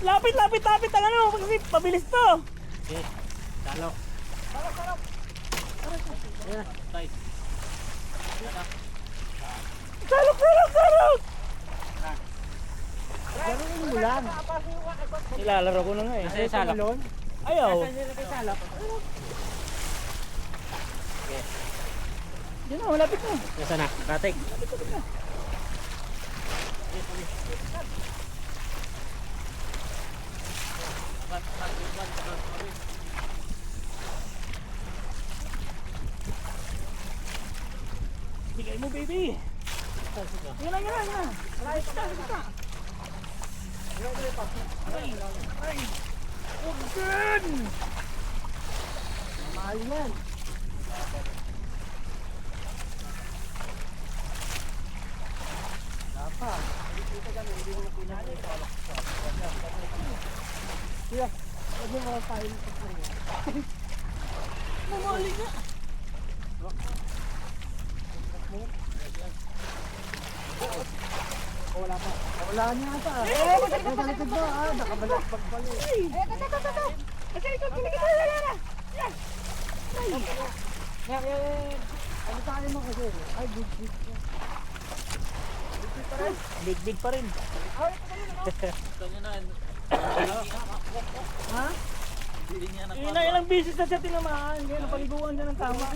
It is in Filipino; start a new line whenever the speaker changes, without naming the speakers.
Lapit ang ano, kasi pabilis to.
Okay, talo. Ayan, tay.
Salok!
Gano'n mo lang.
Nilalaro ko na nga eh.
Nasa yung salak.
Ayaw.
salak?
Okay.
Yun na, malapit na.
Nasa na? Katig.
Bigay mo, baby. Yan na. Malapit na. Ay. Huwag gan!
Mahal yan. Dapat. Kuya, huwag mo mga tayo ng pagkakas.
Mamali nga.
Wala pa. Wala niya ata. Nakalikod mo. Nakabalat pagpali.
Kasi ikaw, kinikita.
Ano tayo mo kasi? Ay, big.
Big pa rin.
Ha?
Yun na ilang beses na siya tinamaan. Kaya napaliguan niya ng tama.